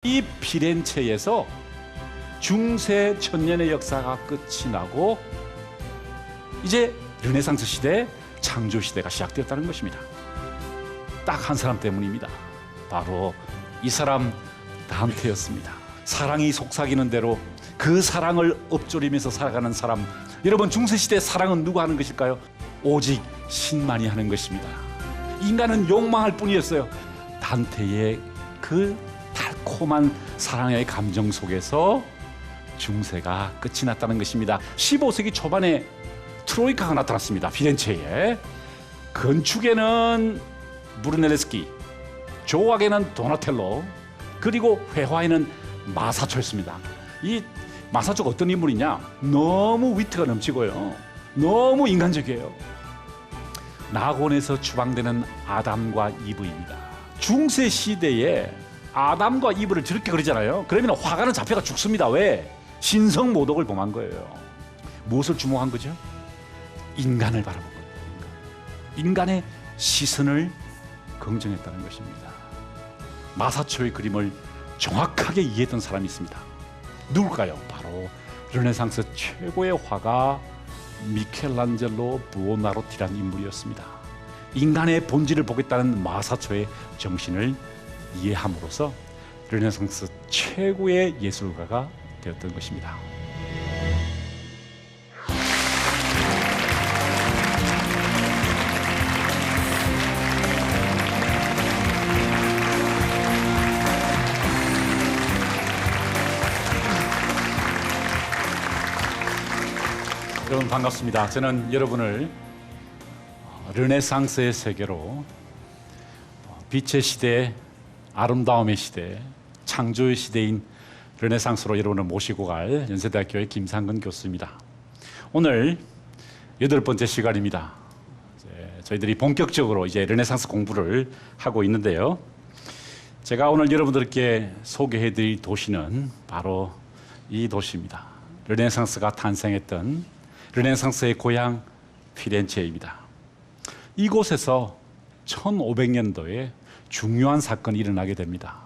이 피렌체에서 중세 천년의 역사가 끝이 나고 이제 르네상스 시대, 창조 시대가 시작되었다는 것입니다. 딱 한 사람 때문입니다. 바로 이 사람 단테였습니다. 사랑이 속삭이는 대로 그 사랑을 읊조리면서 살아가는 사람. 여러분, 중세시대 사랑은 누가 하는 것일까요? 오직 신만이 하는 것입니다. 인간은 욕망할 뿐이었어요. 단테의 그 달콤한 사랑의 감정 속에서 중세가 끝이 났다는 것입니다. 15세기 초반에 트로이카가 나타났습니다. 피렌체에. 건축에는 브루넬레스키, 조각에는 도나텔로, 그리고 회화에는 마사초였습니다. 이 마사초가 어떤 인물이냐? 너무 위트가 넘치고요, 너무 인간적이에요. 낙원에서 추방되는 아담과 이브입니다. 중세 시대에 아담과 이브를 저렇게 그리잖아요. 그러면 화가는 잡혀가 죽습니다. 왜? 신성모독을 범한 거예요. 무엇을 주목한 거죠? 인간을 바라본 거예요. 인간의 시선을 긍정했다는 것입니다. 마사초의 그림을 정확하게 이해했던 사람이 있습니다. 누굴까요? 바로 르네상스 최고의 화가 미켈란젤로 부오나로티라는 인물이었습니다. 인간의 본질을 보겠다는 마사초의 정신을 이해함으로써 르네상스 최고의 예술가가 되었던 것입니다. 여러분 반갑습니다. 저는 여러분을 르네상스의 세계로 빛의 시대, 아름다움의 시대, 창조의 시대인 르네상스로 여러분을 모시고 갈 연세대학교의 김상근 교수입니다. 오늘 8번째 시간입니다. 저희들이 본격적으로 이제 르네상스 공부를 하고 있는데요. 제가 오늘 여러분들께 소개해드릴 도시는 바로 이 도시입니다. 르네상스가 탄생했던 르네상스의 고향 피렌체입니다. 이곳에서 1500년도에 중요한 사건이 일어나게 됩니다.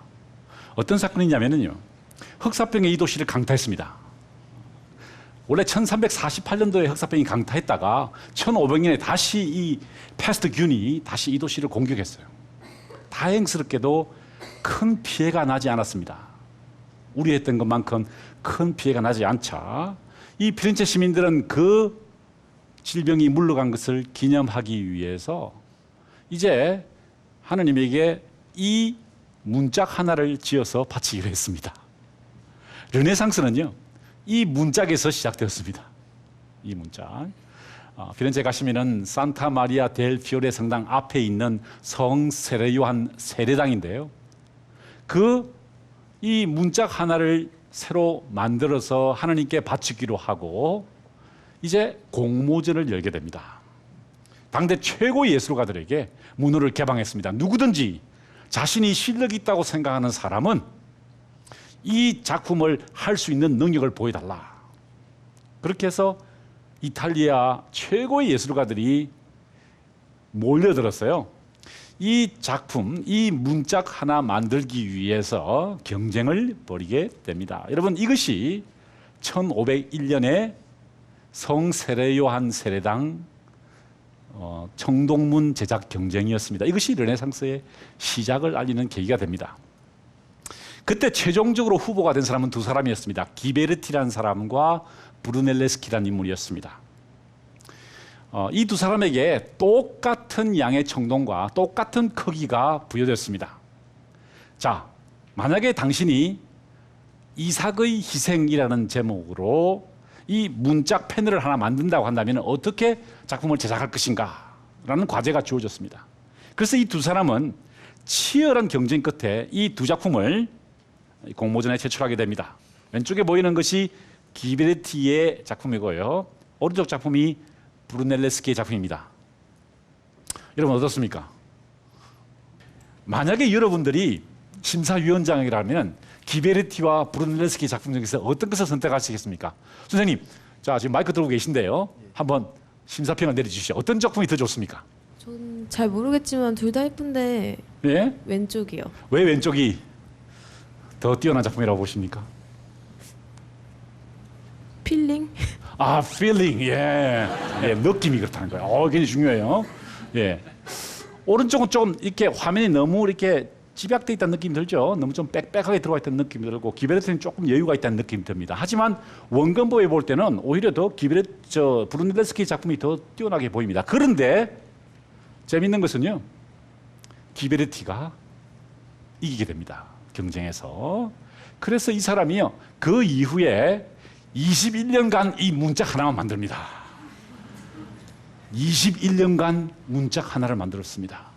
어떤 사건이냐면요, 흑사병이 이 도시를 강타했습니다. 원래 1348년도에 흑사병이 강타했다가 1500년에 다시 이 패스트균이 다시 이 도시를 공격했어요. 다행스럽게도 큰 피해가 나지 않았습니다. 우려했던 것만큼 큰 피해가 나지 않자 이 피렌체 시민들은 그 질병이 물러간 것을 기념하기 위해서 이제 하느님에게 이 문짝 하나를 지어서 바치기로 했습니다. 르네상스는요, 이 문짝에서 시작되었습니다. 이 문짝. 피렌체 가시면은 산타 마리아 델 피오레 성당 앞에 있는 성 세례요한 세례당인데요. 이 문짝 하나를 새로 만들어서 하나님께 바치기로 하고 이제 공모전을 열게 됩니다. 당대 최고의 예술가들에게 문호를 개방했습니다. 누구든지 자신이 실력이 있다고 생각하는 사람은 이 작품을 할 수 있는 능력을 보여달라. 그렇게 해서 이탈리아 최고의 예술가들이 몰려들었어요. 이 작품, 이 문짝 하나 만들기 위해서 경쟁을 벌이게 됩니다. 여러분, 이것이 1501년에 성 세례요한 세례당 청동문 제작 경쟁이었습니다. 이것이 르네상스의 시작을 알리는 계기가 됩니다. 그때 최종적으로 후보가 된 사람은 두 사람이었습니다. 기베르티라는 사람과 브루넬레스키라는 인물이었습니다. 이 두 사람에게 똑같은 양의 청동과 똑같은 크기가 부여됐습니다. 자, 만약에 당신이 이삭의 희생이라는 제목으로 이 문짝 패널을 하나 만든다고 한다면 어떻게 작품을 제작할 것인가 라는 과제가 주어졌습니다. 그래서 이 두 사람은 치열한 경쟁 끝에 이 두 작품을 공모전에 제출하게 됩니다. 왼쪽에 보이는 것이 기베르티의 작품이고요, 오른쪽 작품이 브루넬레스키의 작품입니다. 여러분 어떻습니까? 만약에 여러분들이 심사위원장이라면 기베르티와 브루넬레스키 작품 중에서 어떤 것을 선택하시겠습니까? 선생님, 자 지금 마이크 들고 계신데요. 한번 심사평을 내려주시죠. 어떤 작품이 더 좋습니까? 전 잘 모르겠지만 둘 다 예쁜데 예? 왼쪽이요. 왜 왼쪽이 더 뛰어난 작품이라고 보십니까? 필링? 아, feeling. 예. 예, 느낌이 그렇다는 거예요. 굉장히 중요해요. 예. 오른쪽은 좀 이렇게 화면이 너무 이렇게 집약돼 있다는 느낌이 들죠. 너무 좀 빽빽하게 들어가 있다는 느낌이 들고 기베레트는 조금 여유가 있다는 느낌이 듭니다. 하지만 원근법에 볼 때는 오히려 더 브룬elleschi 작품이 더 뛰어나게 보입니다. 그런데 재밌는 것은요, 기베르티가 이기게 됩니다. 경쟁에서. 그래서 이 사람이요, 그 이후에 21년간 이 문짝 하나만 만듭니다. 21년간 문짝 하나를 만들었습니다.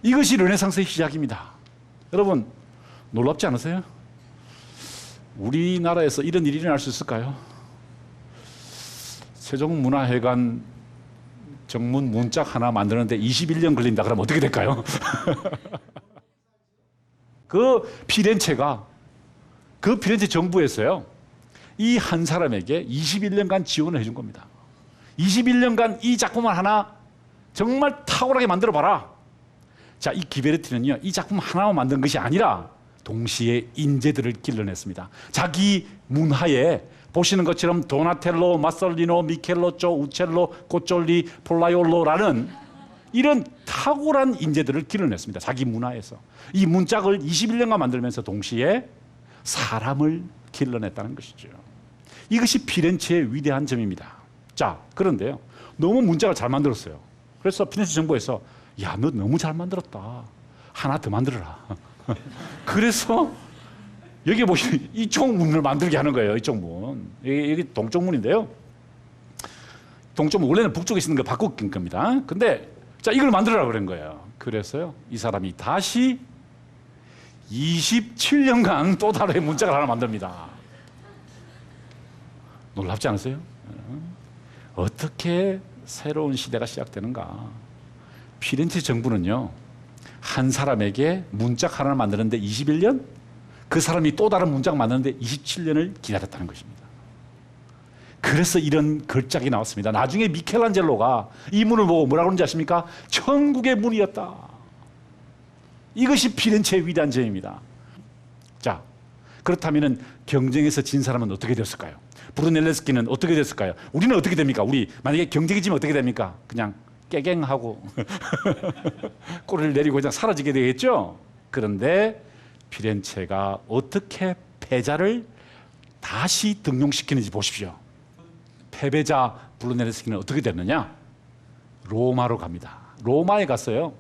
이것이 르네상스의 시작입니다. 여러분, 놀랍지 않으세요? 우리나라에서 이런 일이 일어날 수 있을까요? 세종문화회관 정문 문짝 하나 만드는데 21년 걸린다 그러면 어떻게 될까요? 그 피렌체 정부에서요, 이 한 사람에게 21년간 지원을 해준 겁니다. 21년간 이 작품을 하나 정말 탁월하게 만들어 봐라. 자, 이 기베르티는요, 이 작품 하나만 만든 것이 아니라 동시에 인재들을 길러냈습니다. 자기 문화에 보시는 것처럼 도나텔로, 마설리노, 미켈로쪼, 우첼로, 고졸리, 폴라이올로라는 이런 탁월한 인재들을 길러냈습니다. 자기 문화에서. 이 문짝을 21년간 만들면서 동시에 사람을 길러냈다는 것이죠. 이것이 피렌체의 위대한 점입니다. 자, 그런데요, 너무 문짝을 잘 만들었어요. 그래서 피렌체 정부에서 야, 너 너무 잘 만들었다. 하나 더 만들어라. 그래서 여기 보시면 이쪽 문을 만들게 하는 거예요. 이쪽 문. 이게 동쪽 문인데요. 동쪽 문, 원래는 북쪽에 있는 거 바꾼 겁니다. 근데 자, 이걸 만들어라 그런 거예요. 그래서요, 이 사람이 다시 27년간 또 다른 문짝을 하나 만듭니다. 놀랍지 않으세요? 어떻게 새로운 시대가 시작되는가? 피렌체 정부는요, 한 사람에게 문짝 하나를 만드는데 21년, 그 사람이 또 다른 문짝 만드는데 27년을 기다렸다는 것입니다. 그래서 이런 걸작이 나왔습니다. 나중에 미켈란젤로가 이 문을 보고 뭐라고 그러는지 아십니까? 천국의 문이었다. 이것이 피렌체의 위대한 점입니다. 자, 그렇다면 경쟁에서 진 사람은 어떻게 됐을까요? 브루넬레스키는 어떻게 됐을까요? 우리는 어떻게 됩니까? 우리 만약에 경쟁이 지면 어떻게 됩니까? 그냥 깨갱하고 꼬리를 내리고 그냥 사라지게 되겠죠? 그런데 피렌체가 어떻게 패자를 다시 등용시키는지 보십시오. 패배자 브루넬레스키는 어떻게 됐느냐? 로마로 갑니다. 로마에 갔어요.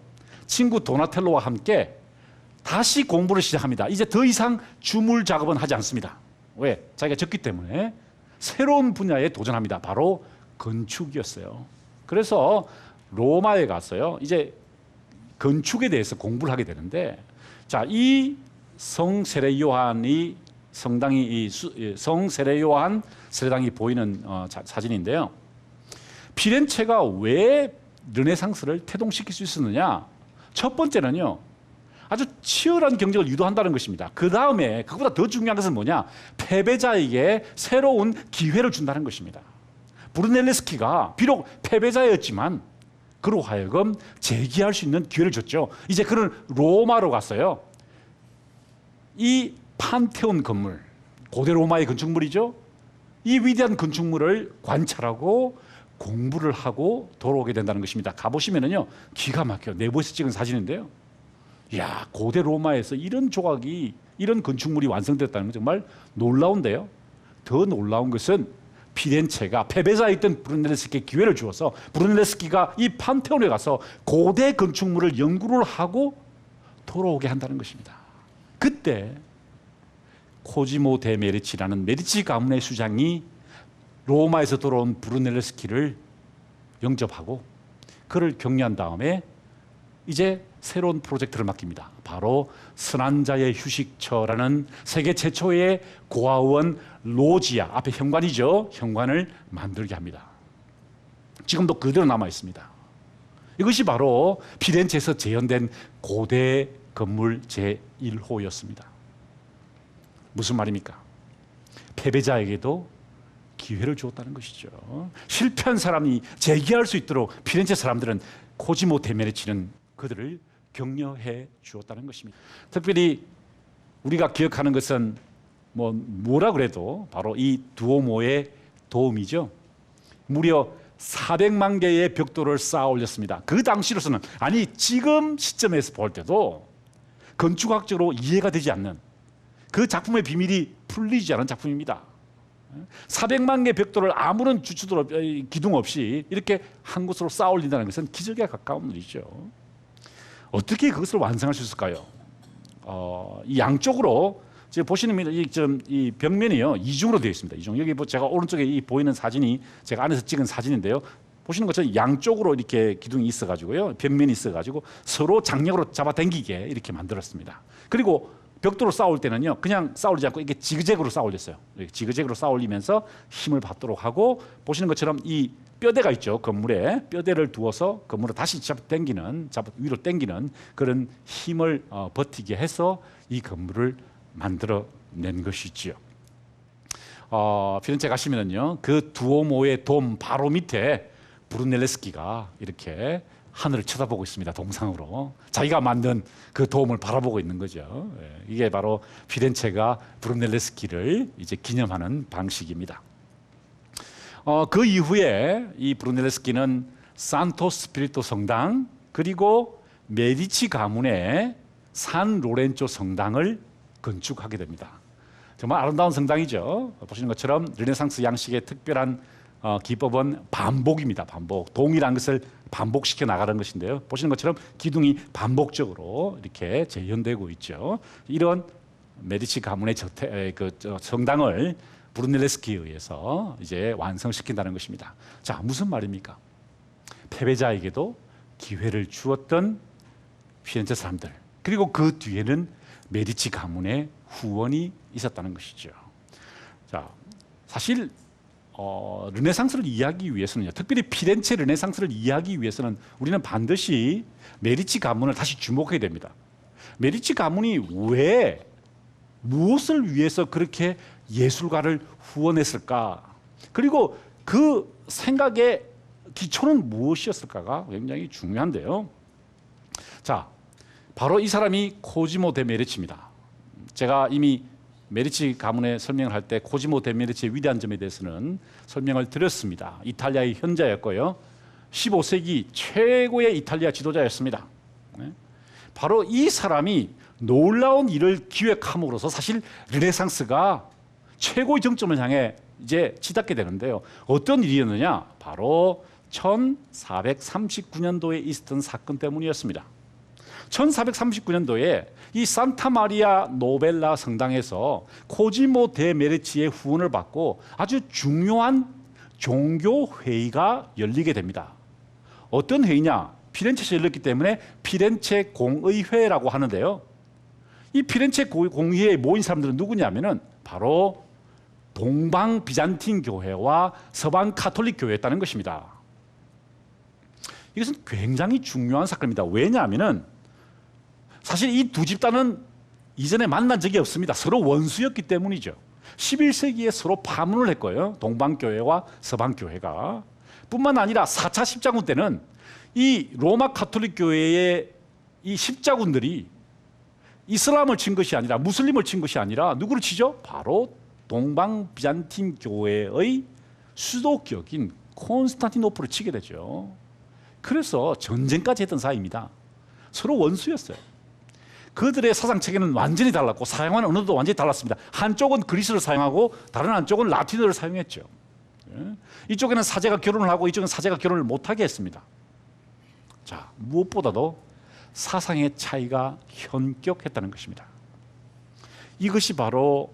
친구 도나텔로와 함께 다시 공부를 시작합니다. 이제 더 이상 주물 작업은 하지 않습니다. 왜? 자기가 졌기 때문에 새로운 분야에 도전합니다. 바로 건축이었어요. 그래서 로마에 갔어요. 이제 건축에 대해서 공부를 하게 되는데, 자, 이 성세례 요한이 성당이 성세례 요한 세례당이 보이는 사진인데요. 피렌체가 왜 르네상스를 태동시킬 수 있었느냐? 첫 번째는요, 아주 치열한 경쟁을 유도한다는 것입니다. 그 다음에 그보다 더 중요한 것은 뭐냐? 패배자에게 새로운 기회를 준다는 것입니다. 브루넬레스키가 비록 패배자였지만 그로 하여금 재기할 수 있는 기회를 줬죠. 이제 그는 로마로 갔어요. 이 판테온 건물, 고대 로마의 건축물이죠. 이 위대한 건축물을 관찰하고 공부를 하고 돌아오게 된다는 것입니다. 가보시면은요, 기가 막혀요. 내부에서 찍은 사진인데요. 이야, 고대 로마에서 이런 조각이, 이런 건축물이 완성됐다는 건 정말 놀라운데요. 더 놀라운 것은 피렌체가 패배자였던 브루넬레스키에게 기회를 주어서 브루넬레스키가 이 판테온에 가서 고대 건축물을 연구를 하고 돌아오게 한다는 것입니다. 그때 코지모 데 메디치라는 메디치 가문의 수장이 로마에서 돌아온 브루넬레스키를 영접하고 그를 격려한 다음에 이제 새로운 프로젝트를 맡깁니다. 바로 선한자의 휴식처라는 세계 최초의 고아원 로지아, 앞에 현관이죠. 현관을 만들게 합니다. 지금도 그대로 남아 있습니다. 이것이 바로 피렌체에서 재현된 고대 건물 제1호였습니다. 무슨 말입니까? 패배자에게도 기회를 주었다는 것이죠. 실패한 사람이 재기할 수 있도록 피렌체 사람들은 코지모 데 메디치는 그들을 격려해 주었다는 것입니다. 특별히 우리가 기억하는 것은 뭐라 그래도 바로 이 두오모의 도움이죠. 무려 400만 개의 벽돌을 쌓아 올렸습니다. 그 당시로서는, 아니 지금 시점에서 볼 때도 건축학적으로 이해가 되지 않는, 그 작품의 비밀이 풀리지 않은 작품입니다. 400만 개 벽돌을 아무런 주추도 기둥 없이 이렇게 한 곳으로 쌓아 올린다는 것은 기적에 가까운 일이죠. 어떻게 그것을 완성할 수 있을까요? 이 양쪽으로 지금 보시는 이 벽면이요, 이중으로 되어 있습니다. 이중. 여기 제가 오른쪽에 이 보이는 사진이 제가 안에서 찍은 사진인데요. 보시는 것처럼 양쪽으로 이렇게 기둥이 있어가지고요, 벽면이 있어가지고 서로 장력으로 잡아당기게 이렇게 만들었습니다. 그리고 벽돌을 쌓을 때는요, 그냥 쌓으지 않고 이게 지그재그로 쌓아 올렸어요. 지그재그로 쌓아 올리면서 힘을 받도록 하고, 보시는 것처럼 이 뼈대가 있죠. 건물에 뼈대를 두어서 건물을 다시 위로 당기는 그런 힘을 버티게 해서 이 건물을 만들어낸 것이지요. 피렌체 가시면은요, 그 두오모의 돔 바로 밑에 브루넬레스키가 이렇게 하늘을 쳐다보고 있습니다. 동상으로 자기가 만든 그 돔을 바라보고 있는 거죠. 이게 바로 피렌체가 브루넬레스키를 이제 기념하는 방식입니다. 그 이후에 이 브루넬레스키는 산토 스피리토 성당, 그리고 메디치 가문의 산 로렌조 성당을 건축하게 됩니다. 정말 아름다운 성당이죠. 보시는 것처럼 르네상스 양식의 특별한 기법은 반복입니다. 반복. 동일한 것을 반복시켜 나가는 것인데요. 보시는 것처럼 기둥이 반복적으로 이렇게 재현되고 있죠. 이런 메디치 가문의 성당을 브루넬레스키에 의해서 이제 완성시킨다는 것입니다. 자, 무슨 말입니까? 패배자에게도 기회를 주었던 피렌체 사람들, 그리고 그 뒤에는 메디치 가문의 후원이 있었다는 것이죠. 자, 사실 르네상스를 이해하기 위해서는요, 특별히 피렌체 르네상스를 이해하기 위해서는 우리는 반드시 메디치 가문을 다시 주목해야 됩니다. 메디치 가문이 왜, 무엇을 위해서 그렇게 예술가를 후원했을까? 그리고 그 생각의 기초는 무엇이었을까가 굉장히 중요한데요. 자, 바로 이 사람이 코지모 데 메디치입니다. 제가 이미 메디치 가문의 설명을 할 때 코지모 데 메디치의 위대한 점에 대해서는 설명을 드렸습니다. 이탈리아의 현자였고요, 15세기 최고의 이탈리아 지도자였습니다. 바로 이 사람이 놀라운 일을 기획함으로써 사실 르네상스가 최고의 정점을 향해 이제 치닫게 되는데요. 어떤 일이었느냐? 바로 1439년도에 있었던 사건 때문이었습니다. 1439년도에 이 산타 마리아 노벨라 성당에서 코지모 데 메디치의 후원을 받고 아주 중요한 종교 회의가 열리게 됩니다. 어떤 회의냐? 피렌체에서 열렸기 때문에 피렌체 공의회라고 하는데요. 이 피렌체 공의회에 모인 사람들은 누구냐면은 바로 동방 비잔틴 교회와 서방 카톨릭 교회였다는 것입니다. 이것은 굉장히 중요한 사건입니다. 왜냐하면은 사실 이 두 집단은 이전에 만난 적이 없습니다. 서로 원수였기 때문이죠. 11세기에 서로 파문을 했고요, 동방교회와 서방교회가. 뿐만 아니라 4차 십자군 때는 이 로마 카톨릭 교회의 이 십자군들이 이슬람을 친 것이 아니라, 무슬림을 친 것이 아니라 누구를 치죠? 바로 동방 비잔틴 교회의 수도격인 콘스탄티노플을 치게 되죠. 그래서 전쟁까지 했던 사이입니다. 서로 원수였어요. 그들의 사상 체계는 완전히 달랐고 사용하는 언어도 완전히 달랐습니다. 한쪽은 그리스를 사용하고 다른 한쪽은 라틴어를 사용했죠. 이쪽에는 사제가 결혼을 하고 이쪽은 사제가 결혼을 못하게 했습니다. 자, 무엇보다도 사상의 차이가 현격했다는 것입니다. 이것이 바로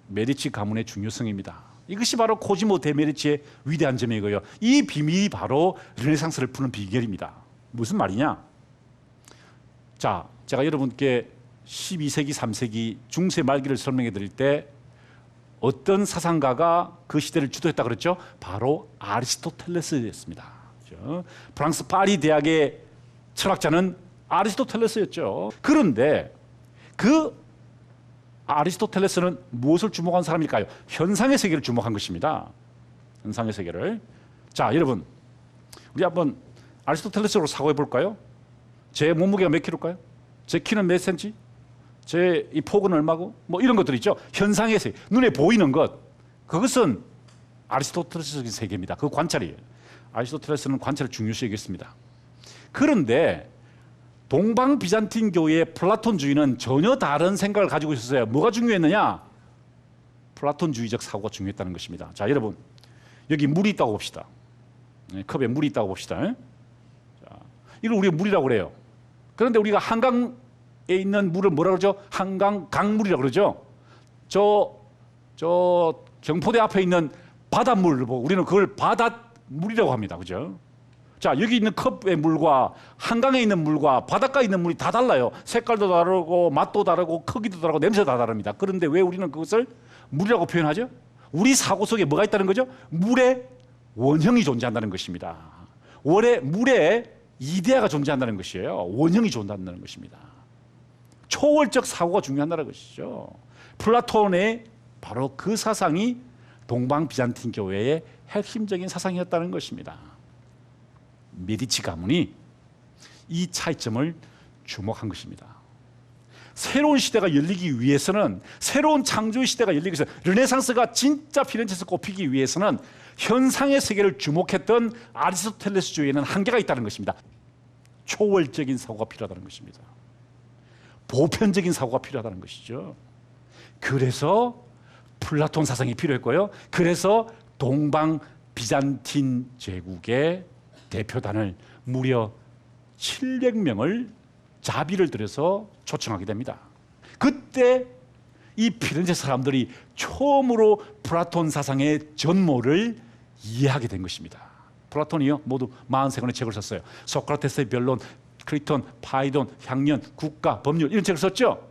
메디치 가문의 중요성입니다. 이것이 바로 코지모 데 메디치의 위대한 점이고요, 이 비밀이 바로 르네상스를 푸는 비결입니다. 무슨 말이냐? 자, 제가 여러분께 12세기, 3세기 중세 말기를 설명해 드릴 때 어떤 사상가가 그 시대를 주도했다 그랬죠? 바로 아리스토텔레스였습니다. 프랑스 파리 대학의 철학자는 아리스토텔레스였죠. 그런데 그 아리스토텔레스는 무엇을 주목한 사람일까요? 현상의 세계를 주목한 것입니다. 현상의 세계를. 자, 여러분, 우리 한번 아리스토텔레스로 사고해 볼까요? 제 몸무게가 몇 킬로일까요? 제 키는 몇 센치? 제 이 폭은 얼마고? 뭐 이런 것들 있죠. 현상의 세계, 눈에 보이는 것. 그것은 아리스토텔레스적인 세계입니다. 그 관찰이에요. 아리스토텔레스는 관찰을 중요시 여겼습니다. 그런데 동방 비잔틴 교회의 플라톤주의는 전혀 다른 생각을 가지고 있었어요. 뭐가 중요했느냐? 플라톤주의적 사고가 중요했다는 것입니다. 자, 여러분, 여기 물이 있다고 봅시다. 컵에 물이 있다고 봅시다. 자, 이걸 우리가 물이라고 그래요. 그런데 우리가 한강에 있는 물을 뭐라 그러죠? 한강 강물이라고 그러죠. 저 경포대 앞에 있는 바닷물을 보고 우리는 그걸 바닷물이라고 합니다. 그죠? 자, 여기 있는 컵의 물과 한강에 있는 물과 바닷가에 있는 물이 다 달라요. 색깔도 다르고 맛도 다르고 크기도 다르고 냄새도 다 다릅니다. 그런데 왜 우리는 그것을 물이라고 표현하죠? 우리 사고 속에 뭐가 있다는 거죠? 물의 원형이 존재한다는 것입니다. 물에 이데아가 존재한다는 것이에요. 원형이 존재한다는 것입니다. 초월적 사고가 중요한다는 것이죠. 플라톤의 바로 그 사상이 동방 비잔틴 교회의 핵심적인 사상이었다는 것입니다. 메디치 가문이 이 차이점을 주목한 것입니다. 새로운 시대가 열리기 위해서는, 새로운 창조의 시대가 열리기 위해서, 르네상스가 진짜 피렌체에서 꼽히기 위해서는 현상의 세계를 주목했던 아리스토텔레스주의에는 한계가 있다는 것입니다. 초월적인 사고가 필요하다는 것입니다. 보편적인 사고가 필요하다는 것이죠. 그래서 플라톤 사상이 필요했고요. 그래서 동방 비잔틴 제국의 대표단을 무려 700명을 자비를 들여서 초청하게 됩니다. 그때 이 피렌체 사람들이 처음으로 플라톤 사상의 전모를 이해하게 된 것입니다. 플라톤이요, 모두 43권의 책을 썼어요. 소크라테스의 변론, 크리톤, 파이돈, 향년, 국가, 법률 이런 책을 썼죠.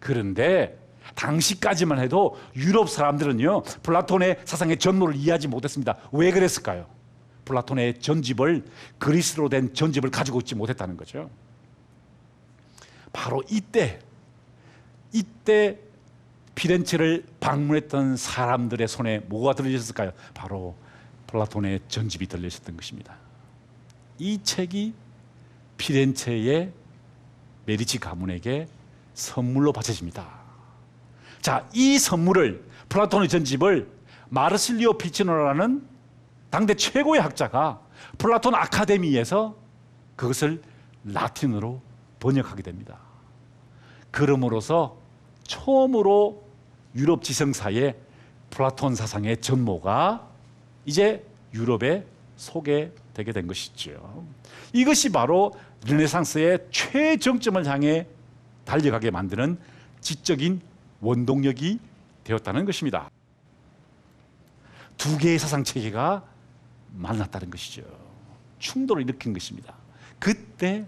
그런데 당시까지만 해도 유럽 사람들은요, 플라톤의 사상의 전모를 이해하지 못했습니다. 왜 그랬을까요? 플라톤의 전집을, 그리스로 된 전집을 가지고 있지 못했다는 거죠. 바로 이때 피렌체를 방문했던 사람들의 손에 뭐가 들려있었을까요? 바로 플라톤의 전집이 들려있었던 것입니다. 이 책이 피렌체의 메디치 가문에게 선물로 바쳐집니다. 자, 이 선물을, 플라톤의 전집을 마르실리오 피치노라는 당대 최고의 학자가 플라톤 아카데미에서 그것을 라틴어로 번역하게 됩니다. 그럼으로써 처음으로 유럽 지성사의 플라톤 사상의 전모가 이제 유럽에 소개되게 된 것이죠. 이것이 바로 르네상스의 최정점을 향해 달려가게 만드는 지적인 원동력이 되었다는 것입니다. 두 개의 사상 체계가 만났다는 것이죠. 충돌을 일으킨 것입니다. 그때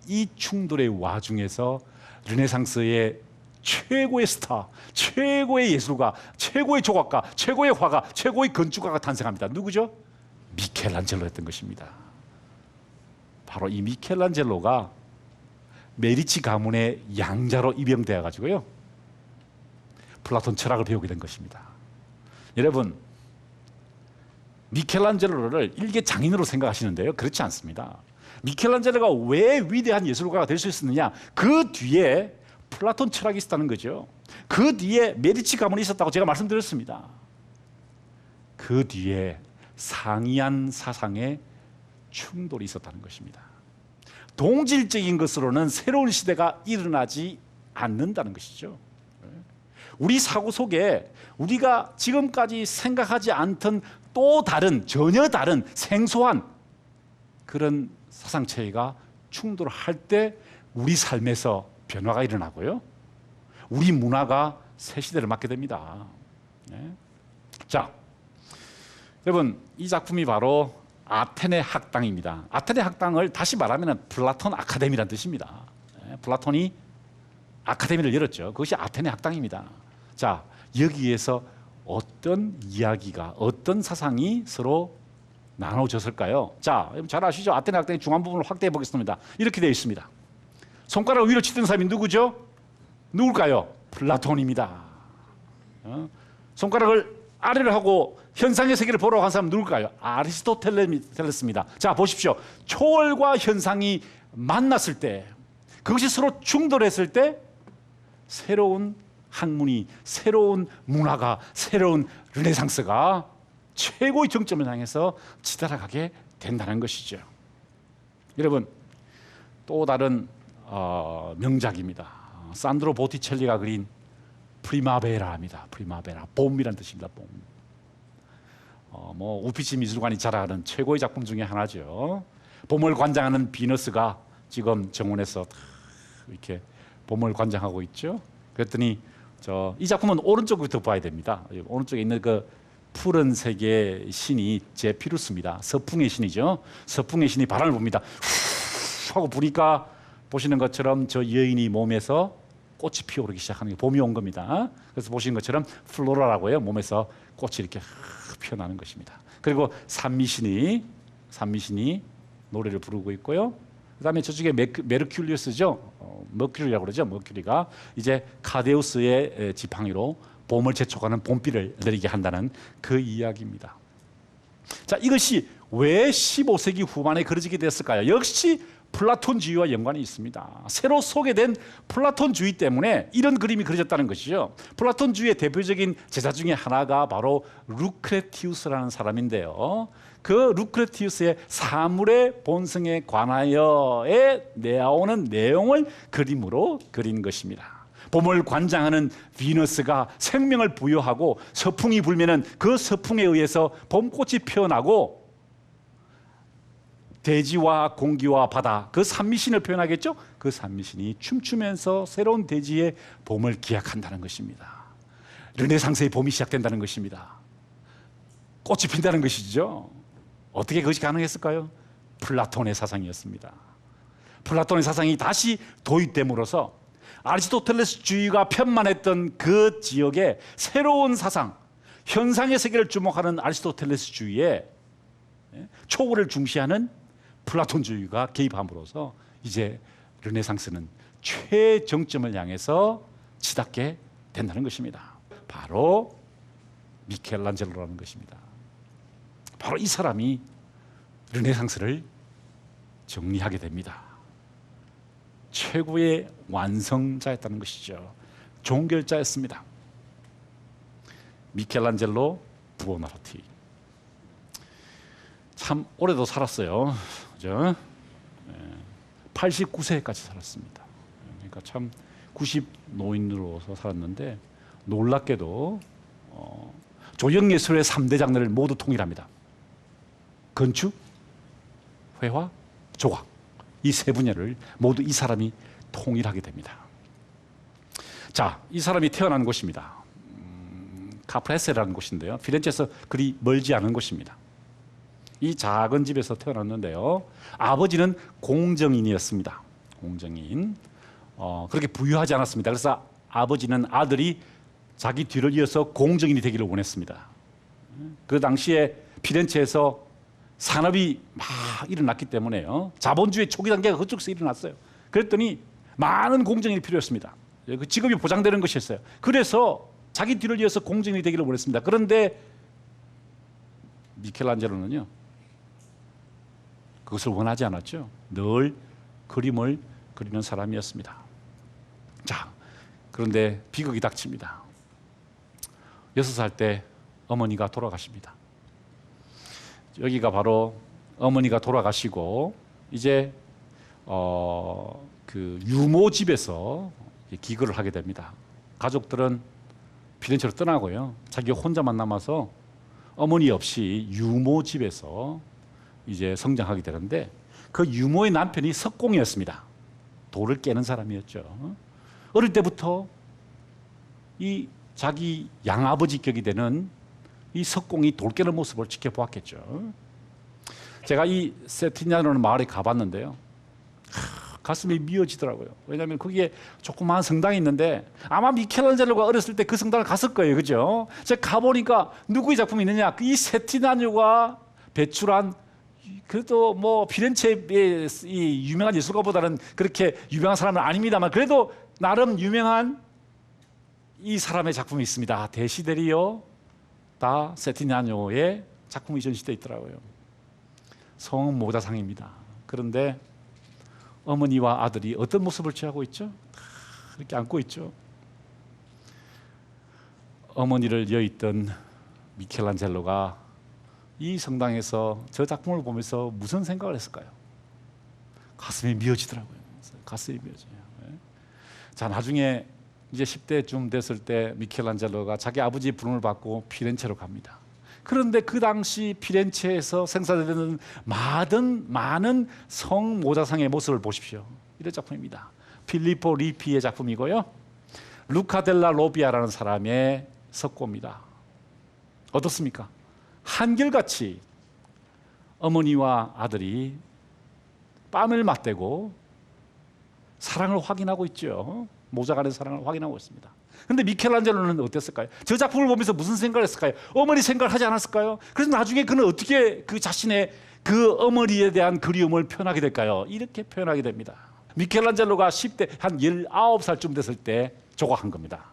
이 충돌의 와중에서 르네상스의 최고의 스타, 최고의 예술가, 최고의 조각가, 최고의 화가, 최고의 건축가가 탄생합니다. 누구죠? 미켈란젤로였던 것입니다. 바로 이 미켈란젤로가 메디치 가문의 양자로 입양되어 가지고요, 플라톤 철학을 배우게 된 것입니다. 여러분, 미켈란젤로를 일개 장인으로 생각하시는데요, 그렇지 않습니다. 미켈란젤로가 왜 위대한 예술가가 될 수 있었느냐? 그 뒤에 플라톤 철학이 있었다는 거죠. 그 뒤에 메디치 가문이 있었다고 제가 말씀드렸습니다. 그 뒤에 상이한 사상의 충돌이 있었다는 것입니다. 동질적인 것으로는 새로운 시대가 일어나지 않는다는 것이죠. 우리 사고 속에 우리가 지금까지 생각하지 않던 또 다른, 전혀 다른 생소한 그런 사상체계가 충돌할 때 우리 삶에서 변화가 일어나고요, 우리 문화가 새 시대를 맞게 됩니다. 네. 자, 여러분, 이 작품이 바로 아테네 학당입니다. 아테네 학당을 다시 말하면 플라톤 아카데미라는 뜻입니다. 네. 플라톤이 아카데미를 열었죠. 그것이 아테네 학당입니다. 자, 여기에서 어떤 이야기가, 어떤 사상이 서로 나눠졌을까요? 자, 잘 아시죠? 아테네 학당의 중앙 부분을 확대해 보겠습니다. 이렇게 되어 있습니다. 손가락을 위로 치던 사람이 누구죠? 누굴까요? 플라톤입니다. 손가락을 아래로 하고 현상의 세계를 보러 간 사람은 누굴까요? 아리스토텔레스입니다. 자, 보십시오. 초월과 현상이 만났을 때, 그것이 서로 충돌했을 때 새로운 학문이, 새로운 문화가, 새로운 르네상스가 최고의 정점을 향해서 치달아가게 된다는 것이죠. 여러분, 또 다른 명작입니다. 산드로 보티첼리가 그린 프리마베라입니다. 프리마베라, 봄이란 뜻입니다. 봄. 우피치 미술관이 자랑하는 최고의 작품 중에 하나죠. 봄을 관장하는 비너스가 지금 정원에서 이렇게 봄을 관장하고 있죠. 그랬더니 이 작품은 오른쪽부터 봐야 됩니다. 오른쪽에 있는 그 푸른색의 신이 제피루스입니다. 서풍의 신이죠. 서풍의 신이 바람을 봅니다. 후 하고 부니까 보시는 것처럼 저 여인이 몸에서 꽃이 피어오르기 시작하는 게 봄이 온 겁니다. 그래서 보시는 것처럼 플로라라고 해요. 몸에서 꽃이 이렇게 피어나는 것입니다. 그리고 산미신이 노래를 부르고 있고요. 그다음에 저쪽에 메르큐리우스죠. 머큐리라고 그러죠. 머큐리가 이제 카데우스의 지팡이로 봄을 재촉하는 봄비를 내리게 한다는 그 이야기입니다. 자, 이것이 왜 15세기 후반에 그려지게 됐을까요? 역시 플라톤주의와 연관이 있습니다. 새로 소개된 플라톤주의 때문에 이런 그림이 그려졌다는 것이죠. 플라톤주의의 대표적인 제자 중에 하나가 바로 루크레티우스라는 사람인데요. 그 루크레티우스의 사물의 본성에 관하여에 나오는 내용을 그림으로 그린 것입니다. 봄을 관장하는 비너스가 생명을 부여하고 서풍이 불면은 그 서풍에 의해서 봄꽃이 피어나고 대지와 공기와 바다, 그 산미신을 표현하겠죠? 그 산미신이 춤추면서 새로운 대지의 봄을 기약한다는 것입니다. 르네상스의 봄이 시작된다는 것입니다. 꽃이 핀다는 것이죠. 어떻게 그것이 가능했을까요? 플라톤의 사상이었습니다. 플라톤의 사상이 다시 도입됨으로써 아리스토텔레스주의가 편만했던 그 지역에 새로운 사상, 현상의 세계를 주목하는 아리스토텔레스주의에 초월을 중시하는 플라톤주의가 개입함으로써 이제 르네상스는 최정점을 향해서 치닫게 된다는 것입니다. 바로 미켈란젤로라는 것입니다. 바로 이 사람이 르네상스를 정리하게 됩니다. 최고의 완성자였다는 것이죠. 종결자였습니다. 미켈란젤로 부오나로티. 참 오래도 살았어요. 그죠? 89세까지 살았습니다. 그러니까 참 90 노인으로서 살았는데 놀랍게도 조형예술의 3대 장르를 모두 통일합니다. 건축, 회화, 조각. 이 세 분야를 모두 이 사람이 통일하게 됩니다. 자, 이 사람이 태어난 곳입니다. 카프레세라는 곳인데요. 피렌체에서 그리 멀지 않은 곳입니다. 이 작은 집에서 태어났는데요. 아버지는 공정인이었습니다. 공정인. 그렇게 부유하지 않았습니다. 그래서 아버지는 아들이 자기 뒤를 이어서 공정인이 되기를 원했습니다. 그 당시에 피렌체에서 산업이 막 일어났기 때문에요. 자본주의 초기 단계가 그쪽에서 일어났어요. 그랬더니 많은 공정인이 필요했습니다. 그 직업이 보장되는 것이었어요. 그래서 자기 뒤를 이어서 공정인이 되기를 원했습니다. 그런데 미켈란젤로는요, 그것을 원하지 않았죠. 늘 그림을 그리는 사람이었습니다. 자, 그런데 비극이 닥칩니다. 6살 때 어머니가 돌아가십니다. 여기가 바로 어머니가 돌아가시고 이제 그 유모집에서 기거를 하게 됩니다. 가족들은 피렌체로 떠나고요. 자기가 혼자만 남아서 어머니 없이 유모집에서 이제 성장하게 되는데 그 유모의 남편이 석공이었습니다. 돌을 깨는 사람이었죠. 어릴 때부터 이 자기 양아버지 격이 되는 이 석공이 돌 깨는 모습을 지켜보았겠죠. 제가 이 세티냐노라는 마을에 가봤는데요. 가슴이 미어지더라고요. 왜냐하면 거기에 조그마한 성당이 있는데 아마 미켈란젤로가 어렸을 때 그 성당을 갔을 거예요. 그죠? 제가 가보니까 누구의 작품이 있느냐? 이 세티냐노가 배출한, 그래도 뭐 피렌체의 이 유명한 예술가보다는 그렇게 유명한 사람은 아닙니다만 그래도 나름 유명한 이 사람의 작품이 있습니다. 데시데리오 다 세티냐노의 작품이 전시되어 있더라고요. 성은 모자상입니다. 그런데 어머니와 아들이 어떤 모습을 취하고 있죠? 이렇게 안고 있죠. 어머니를 여있던 미켈란젤로가 이 성당에서 저 작품을 보면서 무슨 생각을 했을까요? 가슴이 미어지더라고요. 가슴이 미어져요. 자, 나중에 이제 10대쯤 됐을 때 미켈란젤로가 자기 아버지의 부름을 받고 피렌체로 갑니다. 그런데 그 당시 피렌체에서 생산되는 많은 성 모자상의 모습을 보십시오. 이런 작품입니다. 필리포 리피의 작품이고요. 루카 델라 로비아라는 사람의 석고입니다. 어떻습니까? 한결같이 어머니와 아들이 뺨을 맞대고 사랑을 확인하고 있죠. 모자 간의 사랑을 확인하고 있습니다. 그런데 미켈란젤로는 어땠을까요? 저 작품을 보면서 무슨 생각을 했을까요? 어머니 생각을 하지 않았을까요? 그래서 나중에 그는 어떻게 그 자신의 그 어머니에 대한 그리움을 표현하게 될까요? 이렇게 표현하게 됩니다. 미켈란젤로가 10대 한 19살쯤 됐을 때 조각한 겁니다.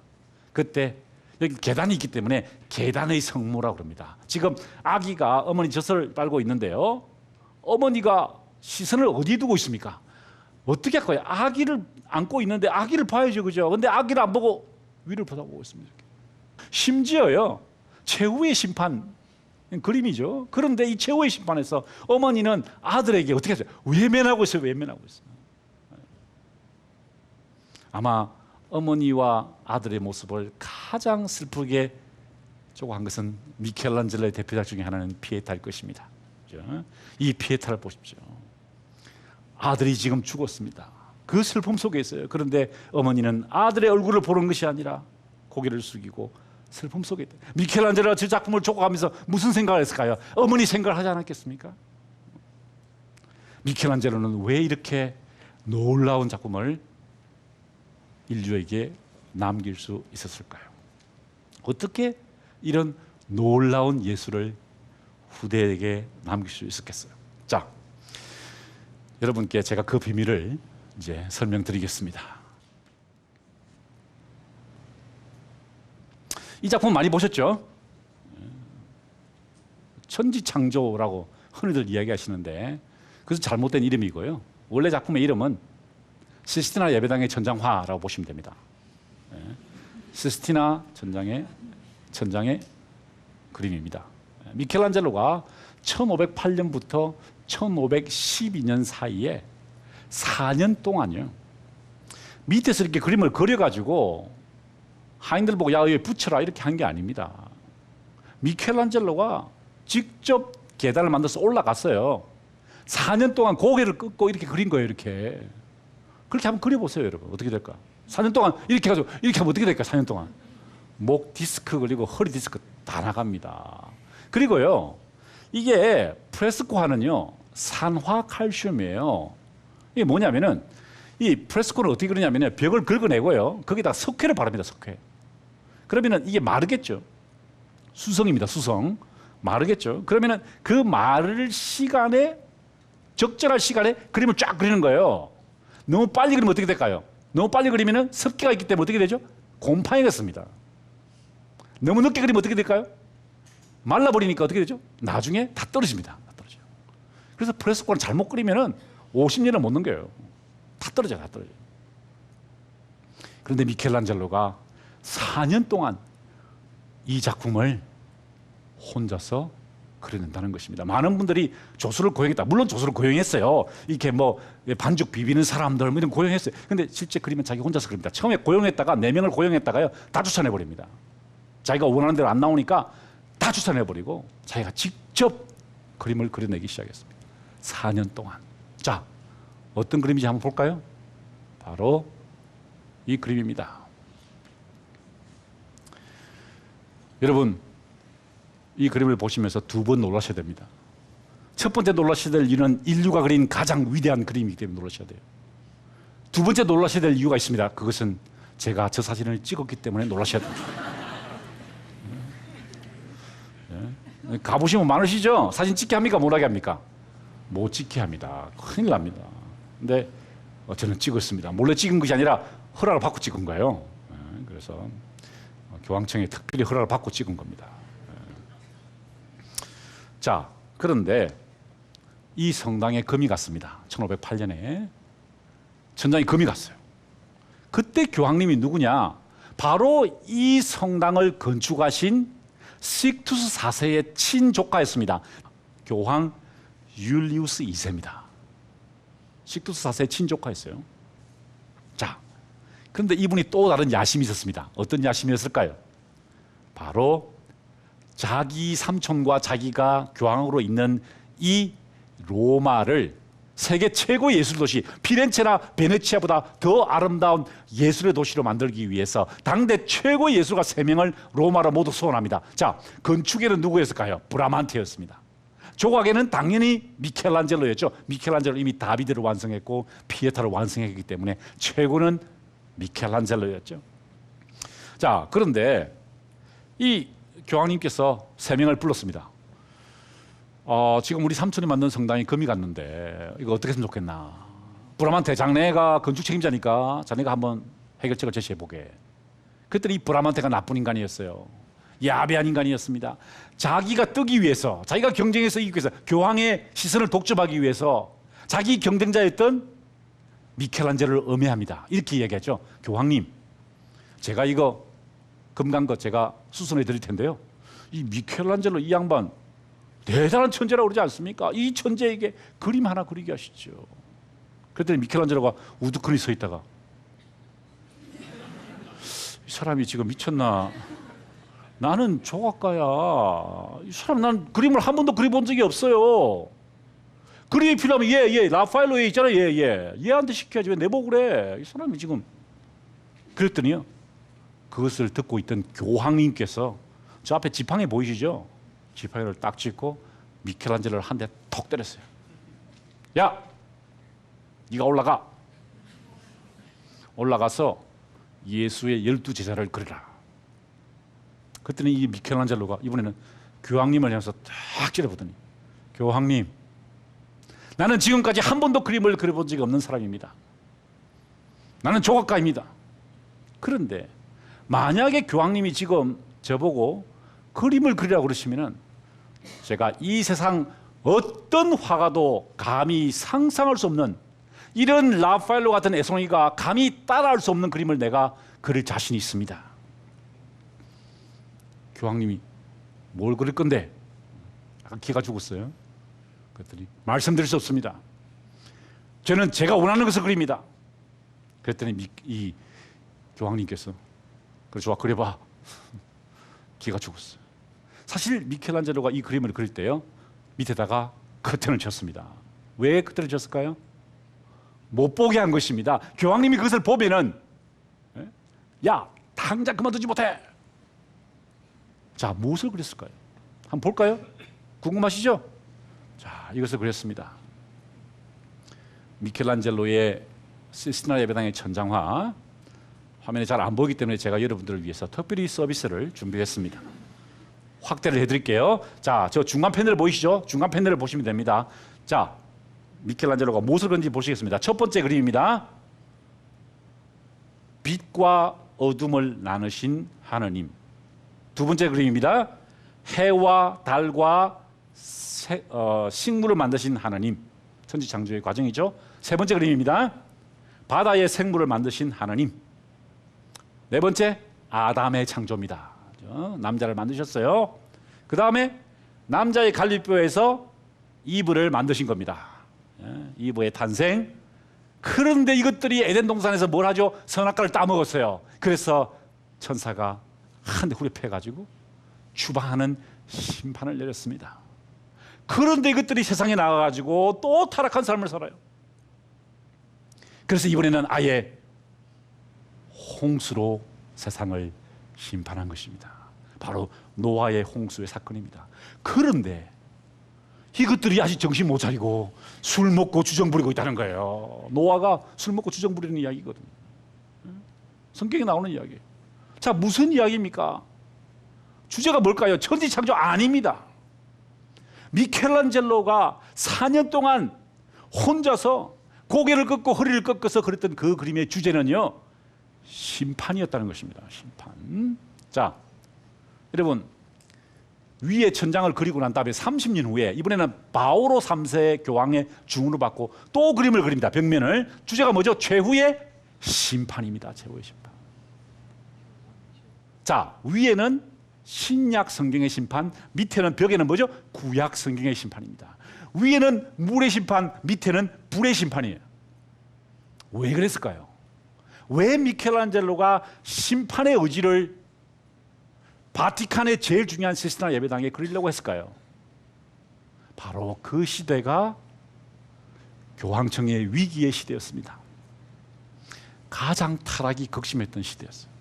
그때 여기 계단이 있기 때문에 계단의 성모라고 그럽니다. 지금 아기가 어머니 젖을 빨고 있는데요. 어머니가 시선을 어디에 두고 있습니까? 어떻게 할 거예요? 아기를 안고 있는데 아기를 봐야죠, 그죠? 근데 아기를 안 보고 위를 쳐다보고 있습니다. 심지어요, 최후의 심판 그림이죠. 그런데 이 최후의 심판에서 어머니는 아들에게 어떻게 하죠? 외면하고 있어요. 외면하고 있어요. 아마 어머니와 아들의 모습을 가장 슬프게 조각한 것은 미켈란젤로의 대표작 중에 하나는 피에타일 것입니다. 그죠? 이 피에타를 보십시오. 아들이 지금 죽었습니다. 그 슬픔 속에 있어요. 그런데 어머니는 아들의 얼굴을 보는 것이 아니라 고개를 숙이고 슬픔 속에 있다. 미켈란젤로가 저 작품을 조각하면서 무슨 생각을 했을까요? 어머니 생각을 하지 않았겠습니까? 미켈란젤로는 왜 이렇게 놀라운 작품을 인류에게 남길 수 있었을까요? 어떻게 이런 놀라운 예술을 후대에게 남길 수 있었겠어요? 자, 여러분께 제가 그 비밀을 이제 설명드리겠습니다. 이 작품 많이 보셨죠? 천지창조라고 흔히들 이야기하시는데 그것은 잘못된 이름이고요. 원래 작품의 이름은 시스티나 예배당의 전장화라고 보시면 됩니다. 시스티나 전장의 그림입니다. 미켈란젤로가 1508년부터 1512년 사이에 4년 동안요, 밑에서 이렇게 그림을 그려가지고 하인들 보고 야, 여기 붙여라 이렇게 한 게 아닙니다. 미켈란젤로가 직접 계단을 만들어서 올라갔어요. 4년 동안 고개를 끄고 이렇게 그린 거예요. 이렇게. 그렇게 한번 그려보세요, 여러분. 어떻게 될까? 4년 동안 이렇게 해가지고 이렇게 하면 어떻게 될까? 4년 동안 목 디스크 그리고 허리 디스크 다 나갑니다. 그리고요, 이게 프레스코화는요 산화 칼슘이에요. 이게 뭐냐면은 이 프레스코는 어떻게 그러냐면요, 벽을 긁어내고요 거기다 석회를 바릅니다. 석회. 그러면은 이게 마르겠죠. 수성입니다. 수성. 마르겠죠. 그러면은 그 마를 시간에, 적절한 시간에 그림을 쫙 그리는 거예요. 너무 빨리 그리면 어떻게 될까요? 너무 빨리 그리면은 습기가 있기 때문에 어떻게 되죠? 곰팡이가 습니다. 너무 늦게 그리면 어떻게 될까요? 말라버리니까 어떻게 되죠? 나중에 다 떨어집니다. 다 떨어져요. 그래서 프레스코는 잘못 그리면은 50년을 못 넘겨요. 다 떨어져요. 다 떨어져요. 그런데 미켈란젤로가 4년 동안 이 작품을 혼자서 그려낸다는 것입니다. 많은 분들이 조수를 고용했다. 물론 조수를 고용했어요. 이렇게 뭐 반죽 비비는 사람들 뭐 이런 고용했어요. 근데 실제 그림은 자기 혼자서 그립니다. 처음에 고용했다가 4명을 고용했다가요 다 추천해버립니다. 자기가 원하는 대로 안 나오니까 다 추천해버리고 자기가 직접 그림을 그려내기 시작했습니다. 4년 동안. 자, 어떤 그림인지 한번 볼까요? 바로 이 그림입니다. 여러분, 이 그림을 보시면서 2번 놀라셔야 됩니다. 첫 번째 놀라셔야 될 이유는 인류가 그린 가장 위대한 그림이기 때문에 놀라셔야 돼요. 두 번째 놀라셔야 될 이유가 있습니다. 그것은 제가 저 사진을 찍었기 때문에 놀라셔야 됩니다. 가보시면 많으시죠? 사진 찍게 합니까? 못하게 합니까? 못 찍게 합니다. 큰일 납니다. 근데 저는 찍었습니다. 몰래 찍은 것이 아니라 허락을 받고 찍은 거예요. 그래서 교황청에 특별히 허락을 받고 찍은 겁니다. 자, 그런데 이 성당에 금이 갔습니다. 1508년에 천장에 금이 갔어요. 그때 교황님이 누구냐? 바로 이 성당을 건축하신 식투스 4세의 친조카였습니다. 교황 율리우스 2세입니다. 식투스 4세의 친조카였어요. 자, 그런데 이분이 또 다른 야심이 있었습니다. 어떤 야심이었을까요? 바로 자기 삼촌과 자기가 교황으로 있는 이 로마를 세계 최고의 예술 도시 피렌체나 베네치아보다 더 아름다운 예술의 도시로 만들기 위해서 당대 최고의 예술가 3명을 로마로 모두 소원합니다. 자, 건축에는 누구였을까요? 브라만테였습니다. 조각에는 당연히 미켈란젤로였죠. 미켈란젤로 이미 다비드를 완성했고 피에타를 완성했기 때문에 최고는 미켈란젤로였죠. 자, 그런데 이 교황님께서 3명을 불렀습니다. 지금 우리 삼촌이 만든 성당이 금이 갔는데 이거 어떻게 했으면 좋겠나. 브라만테 장래가 건축 책임자니까 자네가 한번 해결책을 제시해보게. 그랬더니 이 브라만테가 나쁜 인간이었어요. 야비한 인간이었습니다. 자기가 뜨기 위해서, 자기가 경쟁에서 이기기 위해서, 교황의 시선을 독점하기 위해서 자기 경쟁자였던 미켈란젤로를 음해합니다. 이렇게 이야기하죠. 교황님, 제가 이거 금 간 거 제가 수선해 드릴 텐데요. 이 미켈란젤로 이 양반 대단한 천재라고 그러지 않습니까? 이 천재에게 그림 하나 그리게 하시죠. 그랬더니 미켈란젤로가 우두커니 서 있다가 이 사람이 지금 미쳤나? 나는 조각가야. 이 사람 난 그림을 한 번도 그려본 적이 없어요. 그림이 필요하면 라파엘로 얘 있잖아. 얘한테 시켜야지 왜 내보고 그래. 이 사람이 지금. 그랬더니요, 그것을 듣고 있던 교황님께서 저 앞에 지팡이 보이시죠? 지팡이를 딱 짚고 미켈란젤로를 한 대 톡 때렸어요. 야, 네가 올라가서 예수의 12제자를 그리라. 그랬더니 이 미켈란젤로가 이번에는 교황님을 향해서 딱 찌려보더니, 교황님, 나는 지금까지 한 번도 그림을 그려본 적이 없는 사람입니다. 나는 조각가입니다. 그런데 만약에 교황님이 지금 저보고 그림을 그리라고 그러시면은 제가 이 세상 어떤 화가도 감히 상상할 수 없는 이런 라파엘로 같은 애송이가 감히 따라할 수 없는 그림을 내가 그릴 자신이 있습니다. 교황님이 뭘 그릴 건데? 약간 기가 죽었어요. 그랬더니 말씀드릴 수 없습니다. 저는 제가 원하는 것을 그립니다. 그랬더니 이 교황님께서 그래 좋아 그려봐. 기가 죽었어요. 사실 미켈란젤로가 이 그림을 그릴 때요, 밑에다가 커튼을 쳤습니다. 왜 커튼을 쳤을까요? 못 보게 한 것입니다. 교황님이 그것을 보면은 야, 당장 그만두지 못해. 자, 무엇을 그렸을까요? 한번 볼까요? 궁금하시죠? 자, 이것을 그렸습니다. 미켈란젤로의 시스티나 예배당의 천장화, 화면에 잘 안 보이기 때문에 제가 여러분들을 위해서 특별히 서비스를 준비했습니다. 확대를 해드릴게요. 자, 저 중간 패널 보이시죠? 중간 패널을 보시면 됩니다. 자, 미켈란젤로가 무엇을 그런지 보시겠습니다. 첫 번째 그림입니다. 빛과 어둠을 나누신 하느님. 두 번째 그림입니다. 해와 달과 식물을 만드신 하느님. 천지창조의 과정이죠. 세 번째 그림입니다. 바다의 생물을 만드신 하느님. 네 번째, 아담의 창조입니다. 남자를 만드셨어요. 그 다음에 남자의 갈비뼈에서 이브를 만드신 겁니다. 이브의 탄생. 그런데 이것들이 에덴 동산에서 뭘 하죠? 선악과를 따먹었어요. 그래서 천사가 한 대 후려 패가지고 추방하는 심판을 내렸습니다. 그런데 이것들이 세상에 나가가지고 또 타락한 삶을 살아요. 그래서 이번에는 아예 홍수로 세상을 심판한 것입니다. 바로 노아의 홍수의 사건입니다. 그런데 이것들이 아직 정신 못 차리고 술 먹고 주정 부리고 있다는 거예요. 노아가 술 먹고 주정 부리는 이야기거든요. 성경에 나오는 이야기예요. 자, 무슨 이야기입니까? 주제가 뭘까요? 천지창조 아닙니다. 미켈란젤로가 4년 동안 혼자서 고개를 꺾고 허리를 꺾어서 그렸던 그 그림의 주제는요, 심판이었다는 것입니다. 심판. 자, 여러분, 위에 천장을 그리고 난 다음에 30년 후에 이번에는 바오로 3세 교황의 중으로 받고 또 그림을 그립니다. 벽면을. 주제가 뭐죠? 최후의 심판입니다. 최후의 심판. 자, 위에는 신약 성경의 심판, 밑에는 벽에는 뭐죠? 구약 성경의 심판입니다. 위에는 물의 심판, 밑에는 불의 심판이에요. 왜 그랬을까요? 왜 미켈란젤로가 심판의 의지를 바티칸의 제일 중요한 시스테나 예배당에 그리려고 했을까요? 바로 그 시대가 교황청의 위기의 시대였습니다. 가장 타락이 극심했던 시대였어요.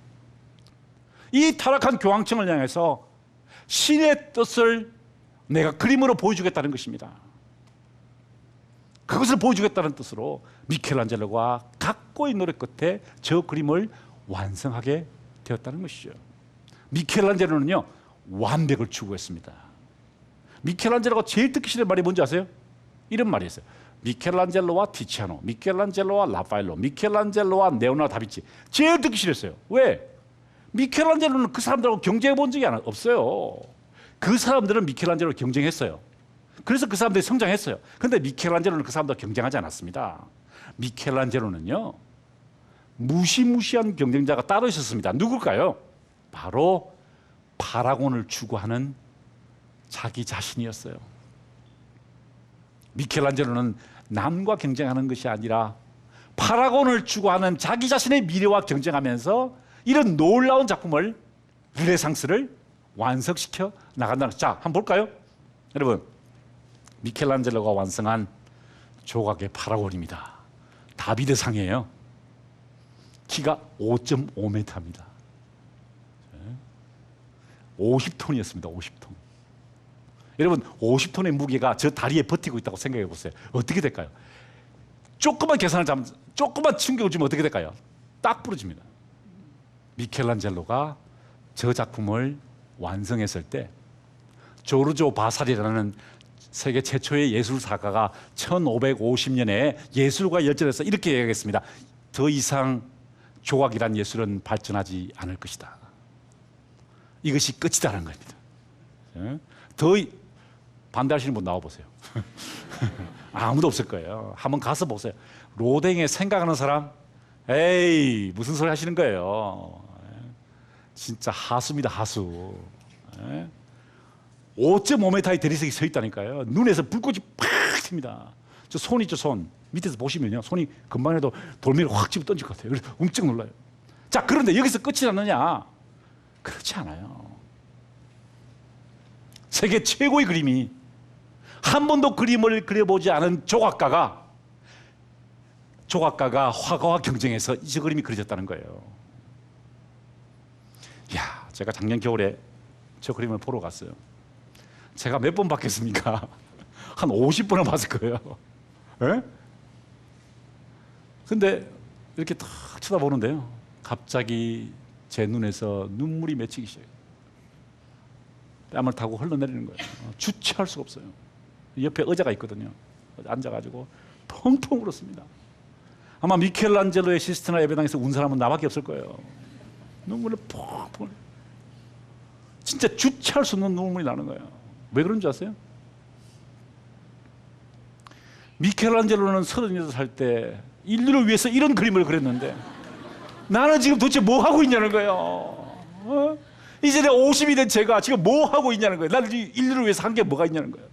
이 타락한 교황청을 향해서 신의 뜻을 내가 그림으로 보여주겠다는 것입니다. 그것을 보여주겠다는 뜻으로 미켈란젤로가 각고의 노력 끝에 저 그림을 완성하게 되었다는 것이죠. 미켈란젤로는요, 완벽을 추구했습니다. 미켈란젤로가 제일 듣기 싫은 말이 뭔지 아세요? 이런 말이 있어요. 미켈란젤로와 티치아노, 미켈란젤로와 라파엘로, 미켈란젤로와 레오나르도 다빈치. 제일 듣기 싫었어요. 왜? 미켈란젤로는 그 사람들하고 경쟁해 본 적이 없어요. 그 사람들은 미켈란젤로를 경쟁했어요. 그래서 그 사람들이 성장했어요. 그런데 미켈란젤로는 그 사람들과 경쟁하지 않았습니다. 미켈란젤로는요, 무시무시한 경쟁자가 따로 있었습니다. 누굴까요? 바로 파라곤을 추구하는 자기 자신이었어요. 미켈란젤로는 남과 경쟁하는 것이 아니라 파라곤을 추구하는 자기 자신의 미래와 경쟁하면서 이런 놀라운 작품을, 르네상스를 완성시켜 나간다는 것. 자, 한번 볼까요? 여러분, 미켈란젤로가 완성한 조각의 파라곤입니다. 다비드상이에요. 키가 5.5m입니다. 50톤이었습니다. 50톤. 여러분, 50톤의 무게가 저 다리에 버티고 있다고 생각해 보세요. 어떻게 될까요? 조금만 계산을 잘못, 조금만 충격을 주면 어떻게 될까요? 딱 부러집니다. 미켈란젤로가 저 작품을 완성했을 때 조르조 바사리라는 세계 최초의 예술사가가 1550년에 예술과 열전에서 이렇게 얘기했습니다. 더 이상 조각이란 예술은 발전하지 않을 것이다. 이것이 끝이다라는 겁니다. 더 반대하시는 분 나와보세요. 아무도 없을 거예요. 한번 가서 보세요. 로댕에 생각하는 사람, 에이 무슨 소리 하시는 거예요. 진짜 하수입니다. 하수. 5.5m의 대리석이 서 있다니까요. 눈에서 불꽃이 팍 튑니다. 저 손 있죠, 손. 밑에서 보시면요, 손이 금방이라도 돌멩이를 확 집어 던질 것 같아요. 그래서 움쩍 놀라요. 자, 그런데 여기서 끝이 났느냐? 그렇지 않아요. 세계 최고의 그림이 한 번도 그림을 그려보지 않은 조각가가 화가와 경쟁해서 이 그림이 그려졌다는 거예요. 야, 제가 작년 겨울에 저 그림을 보러 갔어요. 제가 몇 번 봤겠습니까? 한 50번은 봤을 거예요. 예? 근데 이렇게 탁 쳐다보는데요, 갑자기 제 눈에서 눈물이 맺히기 시작해요. 뺨을 타고 흘러내리는 거예요. 주체할 수가 없어요. 옆에 의자가 있거든요. 앉아가지고 펑펑 울었습니다. 아마 미켈란젤로의 시스테나 예배당에서 운 사람은 나밖에 없을 거예요. 눈물을 펑펑. 진짜 주체할 수 없는 눈물이 나는 거예요. 왜 그런 줄 아세요? 미켈란젤로는 38살 때 인류를 위해서 이런 그림을 그렸는데 나는 지금 도대체 뭐 하고 있냐는 거예요. 이제 내가 50이 된 제가 지금 뭐 하고 있냐는 거예요. 나는 인류를 위해서 한 게 뭐가 있냐는 거예요.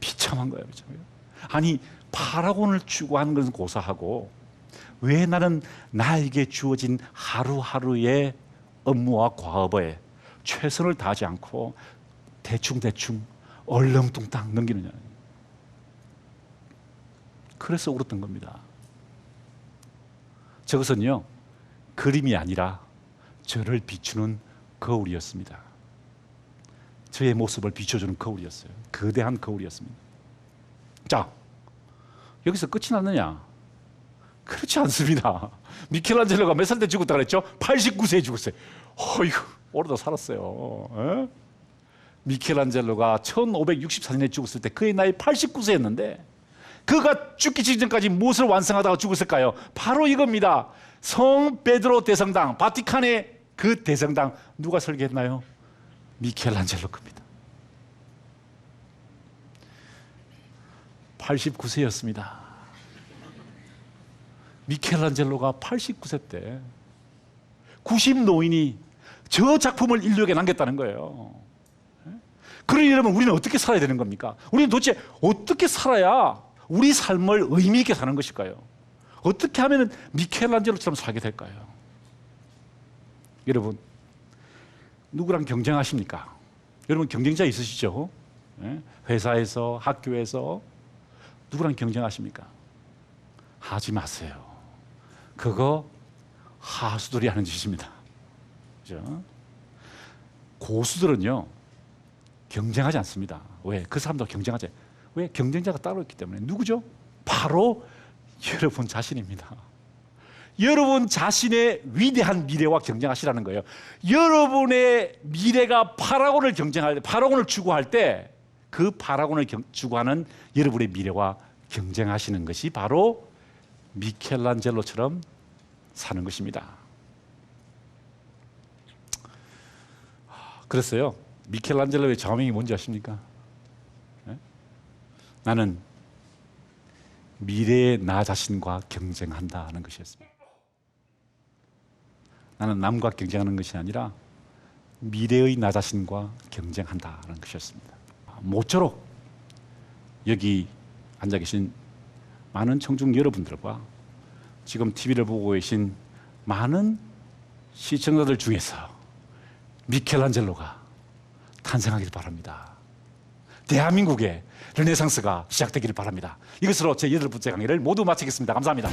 비참한 거예요. 비참해요. 아니, 파라곤을 추구하는 것은 고사하고 왜 나는 나에게 주어진 하루하루의 업무와 과업에 최선을 다하지 않고 대충대충 얼렁뚱땅 넘기느냐. 그래서 울었던 겁니다. 저것은요, 그림이 아니라 저를 비추는 거울이었습니다. 저의 모습을 비춰주는 거울이었어요. 거대한 거울이었습니다. 자, 여기서 끝이 났느냐? 그렇지 않습니다. 미켈란젤로가 몇 살 때 죽었다 그랬죠? 89세에 죽었어요. 어이구, 오래도 살았어요. 에? 미켈란젤로가 1564년에 죽었을 때 그의 나이 89세였는데 그가 죽기 직전까지 무엇을 완성하다가 죽었을까요? 바로 이겁니다. 성 베드로 대성당, 바티칸의 그 대성당 누가 설계했나요? 미켈란젤로 겁니다. 89세였습니다. 미켈란젤로가 89세 때 90 노인이 저 작품을 인류에게 남겼다는 거예요. 그러려면 우리는 어떻게 살아야 되는 겁니까? 우리는 도대체 어떻게 살아야 우리 삶을 의미 있게 사는 것일까요? 어떻게 하면 미켈란젤로처럼 살게 될까요? 여러분, 누구랑 경쟁하십니까? 여러분 경쟁자 있으시죠? 회사에서, 학교에서 누구랑 경쟁하십니까? 하지 마세요. 그거 하수들이 하는 짓입니다. 그죠? 고수들은요, 경쟁하지 않습니다. 왜? 그 사람도 경쟁하지. 왜? 경쟁자가 따로 있기 때문에. 누구죠? 바로 여러분 자신입니다. 여러분 자신의 위대한 미래와 경쟁하시라는 거예요. 여러분의 미래가 파라곤을 경쟁할 때, 파라곤을 추구할 때, 그 파라곤을 추구하는 여러분의 미래와 경쟁하시는 것이 바로 미켈란젤로처럼 사는 것입니다. 그랬어요. 미켈란젤로의 좌명이 뭔지 아십니까? 네? 나는 미래의 나 자신과 경쟁한다는 것이었습니다. 나는 남과 경쟁하는 것이 아니라 미래의 나 자신과 경쟁한다는 것이었습니다. 모쪼록 여기 앉아 계신 많은 청중 여러분들과 지금 TV를 보고 계신 많은 시청자들 중에서 미켈란젤로가 탄생하길 바랍니다. 대한민국의 르네상스가 시작되기를 바랍니다. 이것으로 제 8번째 강의를 모두 마치겠습니다. 감사합니다.